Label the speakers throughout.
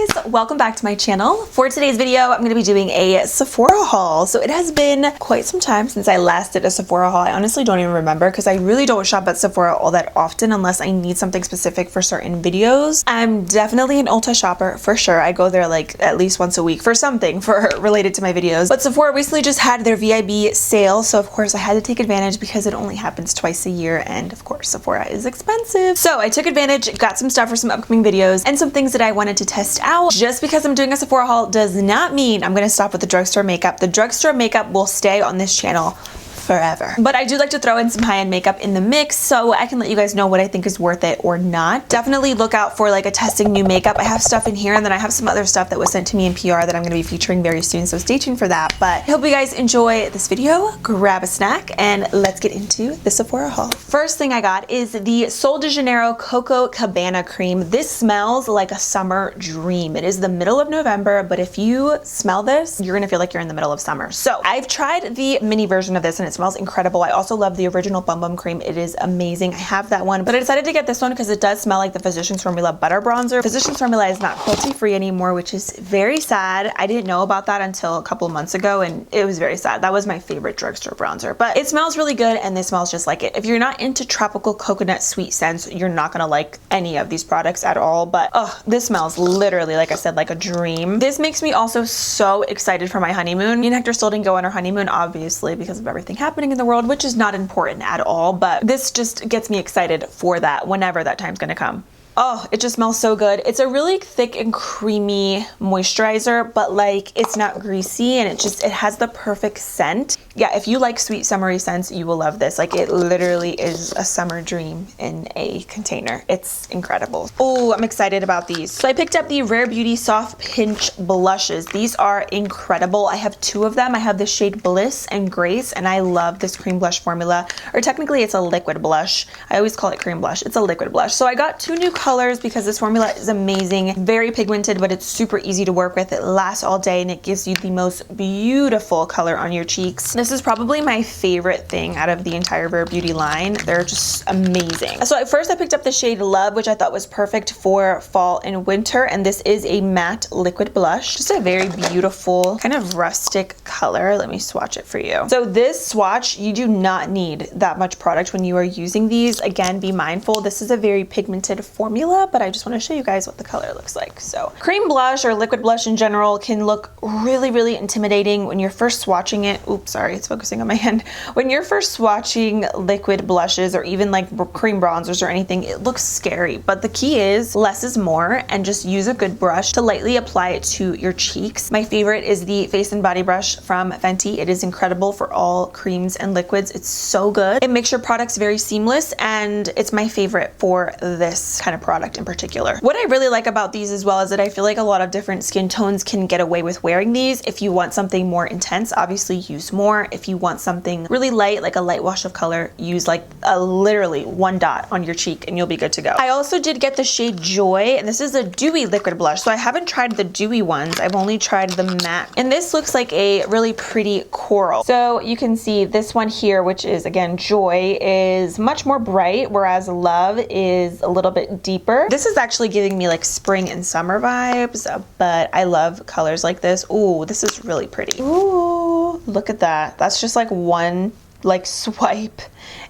Speaker 1: guys, welcome back to my channel. For today's video, I'm going to be doing a Sephora haul. So it has been quite some time since I last did a Sephora haul. I honestly don't even remember because I really don't shop at Sephora all that often unless I need something specific for certain videos. I'm definitely an Ulta shopper for sure. I go there like at least once a week for something related to my videos. But Sephora recently just had their VIB sale, so of course I had to take advantage because it only happens twice a year, and of course Sephora is expensive. So I took advantage, got some stuff for some upcoming videos and some things that I wanted to test out. Just because I'm doing a Sephora haul does not mean I'm gonna stop with the drugstore makeup. The drugstore makeup will stay on this channel forever. But I do like to throw in some high-end makeup in the mix so I can let you guys know what I think is worth it or not. Definitely look out for like a testing new makeup. I have stuff in here and then I have some other stuff that was sent to me in PR that I'm going to be featuring very soon, so stay tuned for that. But I hope you guys enjoy this video. Grab a snack and let's get into the Sephora haul. First thing I got is the Sol de Janeiro Coco Cabana cream. This smells like a summer dream. It is the middle of November, but if you smell this, you're gonna feel like you're in the middle of summer. So I've tried the mini version of this and it smells incredible. I also love the original Bum Bum cream. It is amazing. I have that one, but I decided to get this one because it does smell like the Physicians Formula butter bronzer. Physicians Formula is not cruelty free anymore, which is very sad. I didn't know about that until a couple of months ago and it was very sad. That was my favorite drugstore bronzer, but it smells really good and this smells just like it. If you're not into tropical coconut sweet scents, you're not gonna like any of these products at all, but oh, this smells literally, like I said, like a dream. This makes me also so excited for my honeymoon. Me and Hector still didn't go on our honeymoon, obviously, because of everything happening in the world, which is not important at all, but this just gets me excited for that whenever that time's gonna come. Oh, it just smells so good. It's a really thick and creamy moisturizer, but like it's not greasy and it has the perfect scent. Yeah, if you like sweet summery scents, you will love this. Like it literally is a summer dream in a container. It's incredible. Oh, I'm excited about these. So I picked up the Rare Beauty Soft Pinch blushes. These are incredible. I have two of them. I have the shade Bliss and Grace, and I love this cream blush formula, or technically it's a liquid blush. I always call it cream blush. It's a liquid blush. So I got two new colors because this formula is amazing. Very pigmented, but it's super easy to work with. It lasts all day and it gives you the most beautiful color on your cheeks. This is probably my favorite thing out of the entire Rare Beauty line. They're just amazing. So at first I picked up the shade Love, which I thought was perfect for fall and winter, and this is a matte liquid blush. Just a very beautiful kind of rustic color. Let me swatch it for you. So this swatch, you do not need that much product when you are using these. Again, be mindful. This is a very pigmented formula, but I just want to show you guys what the color looks like. So cream blush or liquid blush in general can look really, really intimidating when you're first swatching it. Oops, sorry, it's focusing on my hand. When you're first swatching liquid blushes or even like cream bronzers or anything, it looks scary. But the key is less is more, and just use a good brush to lightly apply it to your cheeks. My favorite is the Face and Body Brush from Fenty. It is incredible for all creams and liquids. It's so good. It makes your products very seamless, and it's my favorite for this kind of product in particular. What I really like about these as well is that I feel like a lot of different skin tones can get away with wearing these. If you want something more intense, obviously use more. If you want something really light, like a light wash of color, use like literally one dot on your cheek and you'll be good to go. I also did get the shade Joy, and this is a dewy liquid blush. So I haven't tried the dewy ones. I've only tried the matte, and this looks like a really pretty coral. So you can see this one here, which is again Joy, is much more bright, whereas Love is a little bit deeper. This is actually giving me like spring and summer vibes, but I love colors like this. Ooh, this is really pretty. Ooh, look at that. That's just like one like swipe.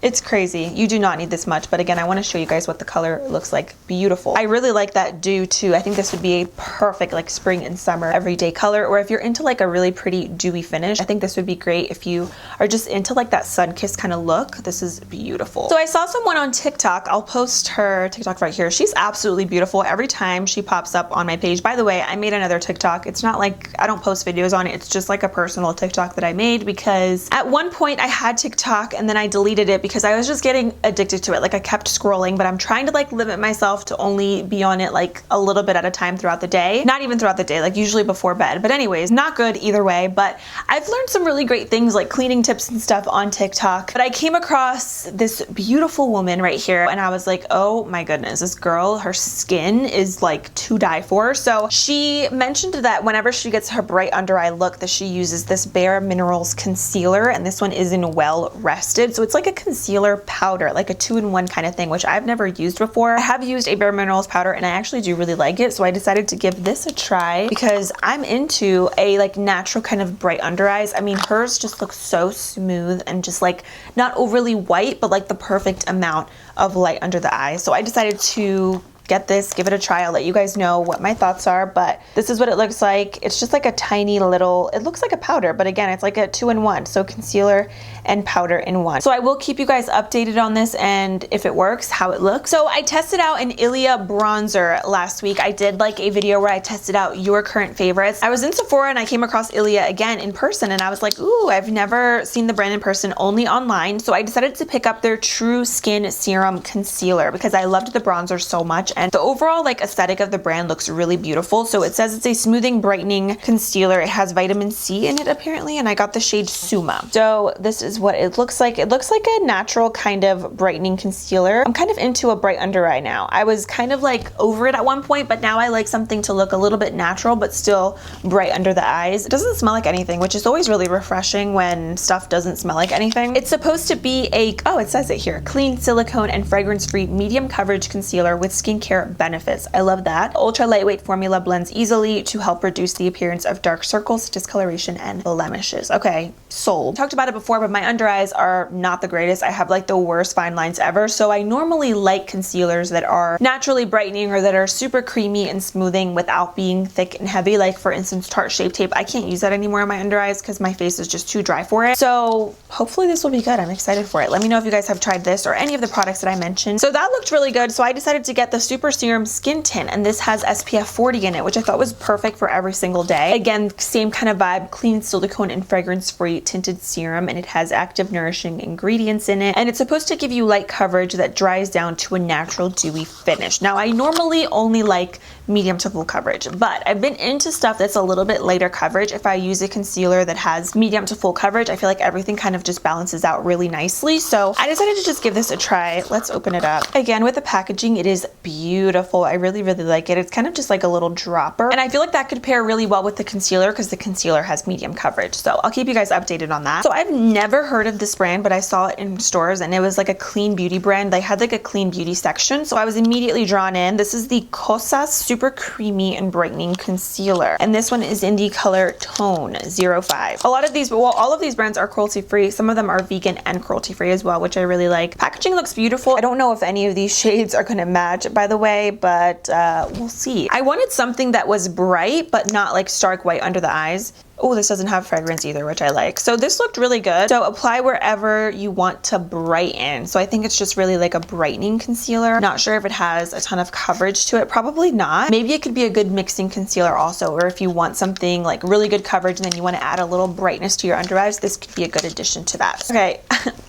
Speaker 1: It's crazy. You do not need this much, but again, I want to show you guys what the color looks like. Beautiful. I really like that Dew too. I think this would be a perfect like spring and summer everyday color, or if you're into like a really pretty dewy finish, I think this would be great if you are just into like that sun-kissed kind of look. This is beautiful. So I saw someone on TikTok. I'll post her TikTok right here. She's absolutely beautiful every time she pops up on my page. By the way, I made another TikTok. It's not like I don't post videos on it. It's just like a personal TikTok that I made because at one point I had TikTok and then I deleted it because I was just getting addicted to it. Like I kept scrolling, but I'm trying to like limit myself to only be on it like a little bit at a time throughout the day. Not even throughout the day, like usually before bed. But anyways, not good either way. But I've learned some really great things like cleaning tips and stuff on TikTok. But I came across this beautiful woman right here and I was like, oh my goodness, this girl, her skin is like to die for. So she mentioned that whenever she gets her bright under eye look that she uses this Bare Minerals concealer, and this one is in Well Rested. So it's like a concealer concealer powder, like a 2-in-1 kind of thing, which I've never used before. I have used a Bare Minerals powder and I actually do really like it, so I decided to give this a try because I'm into a like natural kind of bright under eyes. I mean, hers just looks so smooth and just like not overly white, but like the perfect amount of light under the eyes. So I decided to get this, give it a try. I'll let you guys know what my thoughts are, but this is what it looks like. It's just like a tiny little, it looks like a powder, but again, it's like a 2-in-1, so concealer and powder in one. So I will keep you guys updated on this and if it works, how it looks. So I tested out an Ilia bronzer last week. I did like a video where I tested out your current favorites. I was in Sephora and I came across Ilia again in person and I was like, ooh, I've never seen the brand in person, only online. So I decided to pick up their True Skin Serum Concealer because I loved the bronzer so much. And the overall like aesthetic of the brand looks really beautiful. So it says it's a smoothing brightening concealer. It has vitamin C in it apparently, and I got the shade Suma. So this is what it looks like. It looks like a natural kind of brightening concealer. I'm kind of into a bright under eye now. I was kind of like over it at one point, but now I like something to look a little bit natural but still bright under the eyes. It doesn't smell like anything, which is always really refreshing when stuff doesn't smell like anything. It's supposed to be a, oh, it says it here, clean, silicone, and fragrance-free medium coverage concealer with skincare benefits. I love that. Ultra lightweight formula blends easily to help reduce the appearance of dark circles, discoloration, and blemishes. Okay, sold. Talked about it before, but my under eyes are not the greatest. I have like the worst fine lines ever. So I normally like concealers that are naturally brightening or that are super creamy and smoothing without being thick and heavy. Like for instance, Tarte Shape Tape. I can't use that anymore on my under eyes because my face is just too dry for it. So hopefully this will be good. I'm excited for it. Let me know if you guys have tried this or any of the products that I mentioned. So that looked really good. So I decided to get the Super Serum Skin Tint, and this has SPF 40 in it, which I thought was perfect for every single day. Again, same kind of vibe, clean, silicone, and fragrance-free tinted serum, and it has active nourishing ingredients in it, and it's supposed to give you light coverage that dries down to a natural dewy finish. Now, I normally only like medium to full coverage, but I've been into stuff that's a little bit lighter coverage. If I use a concealer that has medium to full coverage, I feel like everything kind of just balances out really nicely. So I decided to just give this a try. Let's open it up. Again, with the packaging, it is beautiful. I really like it. It's kind of just like a little dropper, and I feel like that could pair really well with the concealer because the concealer has medium coverage. So I'll keep you guys updated on that. So I've never heard of this brand, but I saw it in stores and it was like a clean beauty brand. They had like a clean beauty section, so I was immediately drawn in. This is the Kosas Super Creamy and Brightening Concealer, and this one is in the color Tone 05. A lot of these, well, all of these brands are cruelty free. Some of them are vegan and cruelty free as well, which I really like. Packaging looks beautiful. I don't know if any of these shades are going to match, by the way, but we'll see. I wanted something that was bright but not like stark white under the eyes. Oh, this doesn't have fragrance either, which I like. So this looked really good. So apply wherever you want to brighten. So I think it's just really like a brightening concealer. Not sure if it has a ton of coverage to it. Probably not. Maybe it could be a good mixing concealer also, or if you want something like really good coverage and then you want to add a little brightness to your under eyes, this could be a good addition to that. Okay,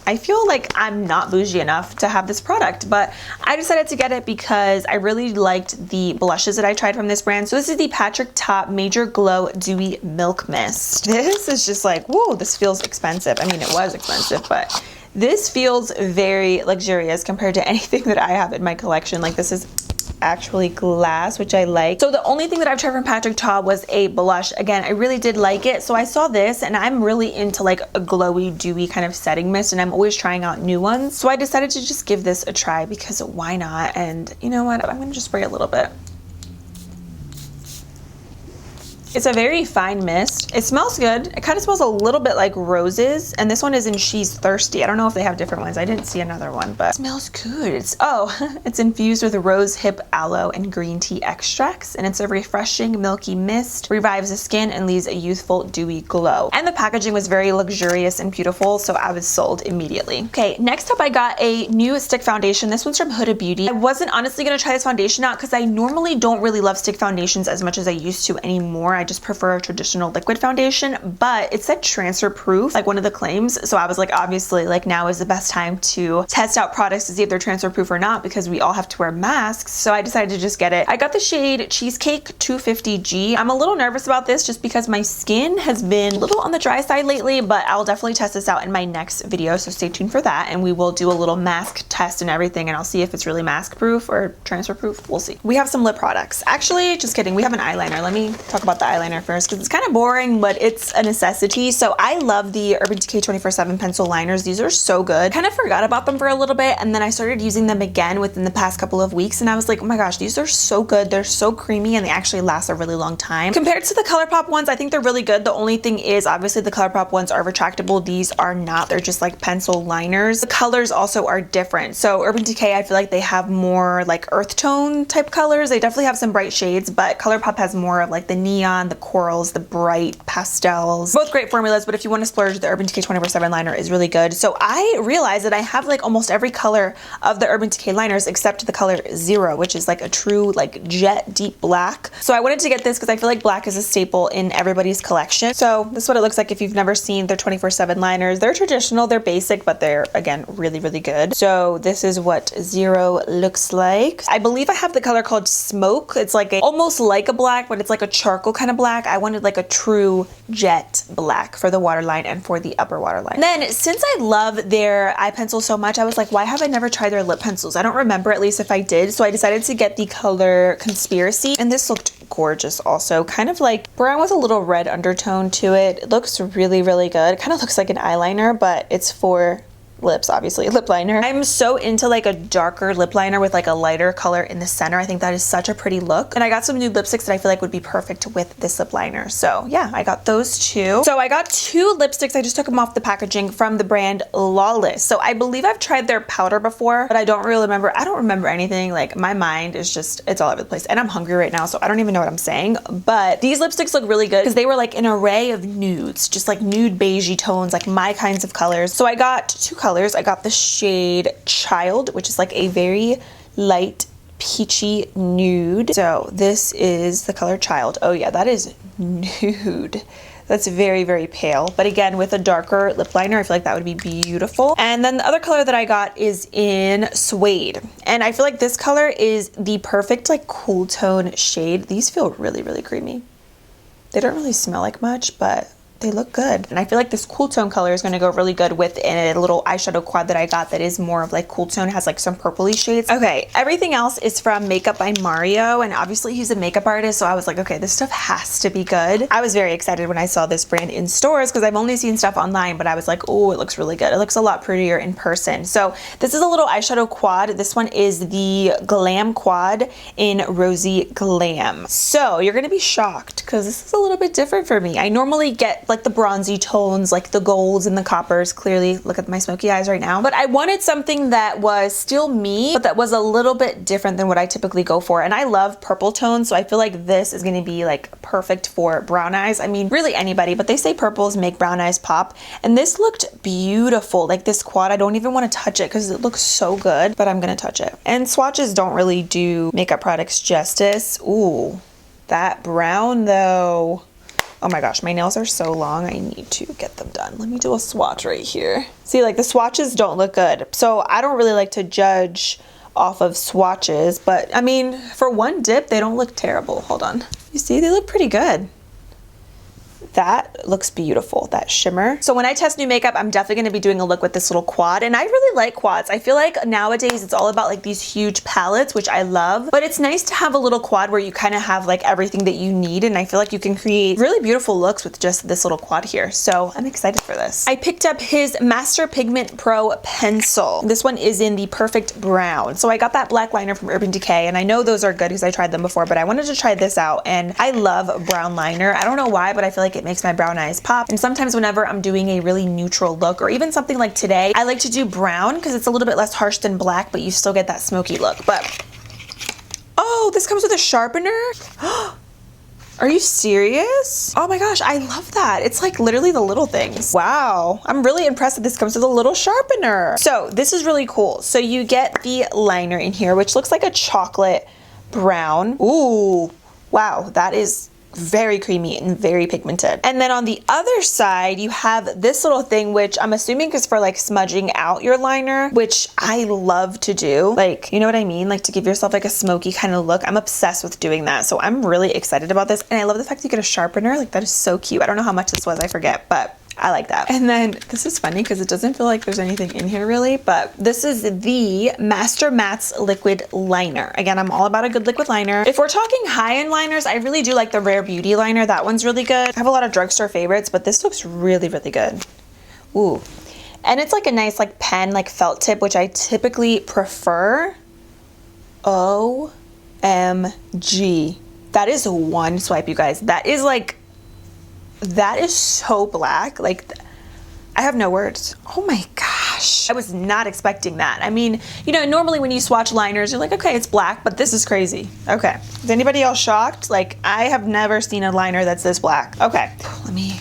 Speaker 1: I feel like I'm not bougie enough to have this product, but I decided to get it because I really liked the blushes that I tried from this brand. So this is the Patrick Top Major Glow Dewy Milk Mist. This is just like, whoa, this feels expensive. I mean, it was expensive, but this feels very luxurious compared to anything that I have in my collection. Like this is actually glass, which I like. So the only thing that I've tried from Patrick Ta was a blush. Again, I really did like it. So I saw this and I'm really into like a glowy, dewy kind of setting mist, and I'm always trying out new ones. So I decided to just give this a try because why not? And you know what? I'm gonna just spray a little bit. It's a very fine mist. It smells good. It kind of smells a little bit like roses, and this one is in She's Thirsty. I don't know if they have different ones. I didn't see another one, but it smells good. It's infused with rose hip, aloe, and green tea extracts, and it's a refreshing milky mist, revives the skin, and leaves a youthful dewy glow. And the packaging was very luxurious and beautiful, so I was sold immediately. Okay, next up I got a new stick foundation. This one's from Huda Beauty. I wasn't honestly gonna try this foundation out because I normally don't really love stick foundations as much as I used to anymore. I just prefer a traditional liquid foundation, but it said transfer proof, like one of the claims. So I was like, obviously, like now is the best time to test out products to see if they're transfer proof or not, because we all have to wear masks. So I decided to just get it. I got the shade Cheesecake 250G. I'm a little nervous about this just because my skin has been a little on the dry side lately, but I'll definitely test this out in my next video. So stay tuned for that. And we will do a little mask test and everything, and I'll see if it's really mask proof or transfer proof. We'll see. We have some lip products. Actually, just kidding. We have an eyeliner. Let me talk about the eyeliner first because it's kind of boring, but it's a necessity. So I love the Urban Decay 24/7 pencil liners. These are so good. Kind of forgot about them for a little bit, and then I started using them again within the past couple of weeks, and I was like, oh my gosh, these are so good. They're so creamy, and they actually last a really long time. Compared to the ColourPop ones, I think they're really good. The only thing is, obviously, the ColourPop ones are retractable. These are not. They're just like pencil liners. The colors also are different. So Urban Decay, I feel like they have more like earth tone type colors. They definitely have some bright shades, but ColourPop has more of like the neon, the corals, the bright pastels. Both great formulas, but if you want to splurge, the Urban Decay 24/7 liner is really good. So I realized that I have like almost every color of the Urban Decay liners except the color 0, which is like a true like jet deep black. So I wanted to get this because I feel like black is a staple in everybody's collection. So this is what it looks like if you've never seen their 24/7 liners. They're traditional, they're basic, but they're again really, really good. So this is what 0 looks like. I believe I have the color called Smoke. It's like a almost like a black, but it's like a charcoal kind of black. I wanted like a true jet black for the waterline and for the upper waterline. And then since I love their eye pencils so much, I was like, why have I never tried their lip pencils? I don't remember at least if I did. So I decided to get the color Conspiracy, and this looked gorgeous also. Kind of like brown with a little red undertone to it. It looks really, really good. It kind of looks like an eyeliner, but it's for lips, obviously, lip liner. I'm so into like a darker lip liner with like a lighter color in the center. I think that is such a pretty look. And I got some nude lipsticks that I feel like would be perfect with this lip liner. So yeah, I got those two. So I got 2 lipsticks. I just took them off the packaging from the brand Lawless. So I believe I've tried their powder before, but I don't really remember. I don't remember anything. Like my mind is just, it's all over the place. And I'm hungry right now, so I don't even know what I'm saying. But these lipsticks look really good because they were like an array of nudes, just like nude beigey tones, like my kinds of colors. So I got 2 colors. I got the shade Child, which is like a very light peachy nude. So this is the color Child. Oh yeah, that is nude. That's very, very pale. But again, with a darker lip liner, I feel like that would be beautiful. And then the other color that I got is in Suede. And I feel like this color is the perfect like cool tone shade. These feel really, really creamy. They don't really smell like much, but they look good. And I feel like this cool tone color is going to go really good with a little eyeshadow quad that I got that is more of like cool tone, has like some purpley shades. Okay, everything else is from Makeup by Mario, and obviously he's a makeup artist, so I was like, okay, this stuff has to be good. I was very excited when I saw this brand in stores because I've only seen stuff online, but I was like, oh, it looks really good. It looks a lot prettier in person. So this is a little eyeshadow quad. This one is the Glam Quad in Rosy Glam. So you're gonna be shocked because this is a little bit different for me. I normally get like the bronzy tones, like the golds and the coppers. Clearly, look at my smoky eyes right now. But I wanted something that was still me, but that was a little bit different than what I typically go for. And I love purple tones, so I feel like this is gonna be like perfect for brown eyes. I mean, really anybody, but they say purples make brown eyes pop. And this looked beautiful. Like this quad, I don't even want to touch it because it looks so good, but I'm gonna touch it. And swatches don't really do makeup products justice. Ooh, that brown though. Oh my gosh, my nails are so long. I need to get them done. Let me do a swatch right here. See, like the swatches don't look good. So I don't really like to judge off of swatches, but I mean, for one dip, they don't look terrible. Hold on. You see, they look pretty good. That looks beautiful, that shimmer. So when I test new makeup, I'm definitely gonna be doing a look with this little quad, and I really like quads. I feel like nowadays it's all about like these huge palettes, which I love, but it's nice to have a little quad where you kind of have like everything that you need, and I feel like you can create really beautiful looks with just this little quad here. So I'm excited for this. I picked up his Master Pigment Pro pencil. This one is in the Perfect Brown. So I got that black liner from Urban Decay, and I know those are good because I tried them before, but I wanted to try this out, and I love brown liner. I don't know why, but I feel like it makes my brown eyes pop. And sometimes whenever I'm doing a really neutral look, or even something like today, I like to do brown because it's a little bit less harsh than black, but you still get that smoky look. But oh, this comes with a sharpener. Are you serious? Oh my gosh, I love that. It's like literally the little things. Wow, I'm really impressed that this comes with a little sharpener. So this is really cool. So you get the liner in here, which looks like a chocolate brown. Ooh, wow, that is very creamy and very pigmented. And then on the other side, you have this little thing, which I'm assuming is for like smudging out your liner, which I love to do. Like, you know what I mean? Like to give yourself like a smoky kind of look. I'm obsessed with doing that. So I'm really excited about this. And I love the fact that you get a sharpener. Like that is so cute. I don't know how much this was, I forget, but I like that. And then this is funny because it doesn't feel like there's anything in here really, but this is the Master Mattes liquid liner. Again, I'm all about a good liquid liner. If we're talking high-end liners, I really do like the Rare Beauty liner. That one's really good. I have a lot of drugstore favorites, but this looks really, really good. Ooh. And it's like a nice like pen, like felt tip, which I typically prefer. OMG. That is one swipe, you guys. That is like, that is so black. Like, I have no words. Oh my gosh. I was not expecting that. I mean, you know, normally when you swatch liners, you're like, okay, it's black, but this is crazy. Okay. Is anybody else shocked? Like, I have never seen a liner that's this black. Okay. Let me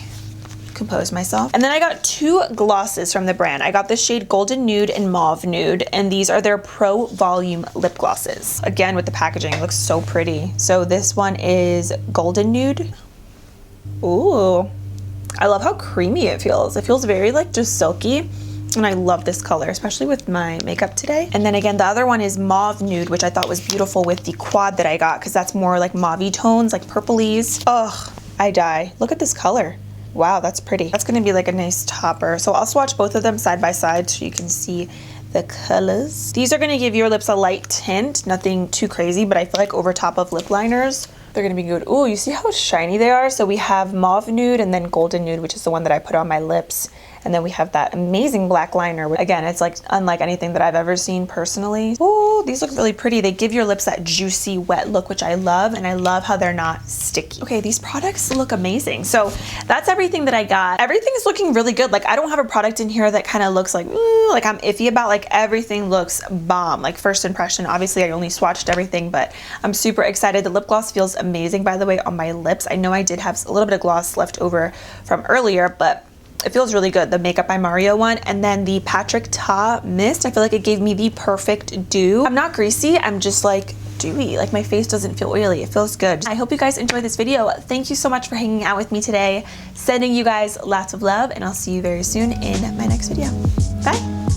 Speaker 1: compose myself. And then I got two glosses from the brand. I got the shade Golden Nude and Mauve Nude, and these are their Pro Volume lip glosses. Again, with the packaging, it looks so pretty. So this one is Golden Nude. Ooh, I love how creamy it feels. It feels very like just silky, and I love this color, especially with my makeup today. And then again, the other one is Mauve Nude, which I thought was beautiful with the quad that I got, because that's more like mauve-y tones, like purplies. Ugh, I die. Look at this color. Wow, that's pretty. That's gonna be like a nice topper. So I'll swatch both of them side by side so you can see the colors. These are gonna give your lips a light tint, nothing too crazy, but I feel like over top of lip liners, they're gonna be good. Ooh, you see how shiny they are? So we have Mauve Nude and then Golden Nude, which is the one that I put on my lips. And then we have that amazing black liner. Again, it's like unlike anything that I've ever seen personally. Ooh, these look really pretty. They give your lips that juicy, wet look, which I love. And I love how they're not sticky. Okay, these products look amazing. So that's everything that I got. Everything is looking really good. Like, I don't have a product in here that kind of looks like, ooh, like I'm iffy about. Like, everything looks bomb. Like, first impression, obviously I only swatched everything, but I'm super excited. The lip gloss feels amazing, by the way, on my lips. I know I did have a little bit of gloss left over from earlier, but it feels really good. The Makeup by Mario one, and then the Patrick Ta Mist. I feel like it gave me the perfect dew. I'm not greasy, I'm just like dewy. Like, my face doesn't feel oily. It feels good. I hope you guys enjoyed this video. Thank you so much for hanging out with me today. Sending you guys lots of love, and I'll see you very soon in my next video. Bye.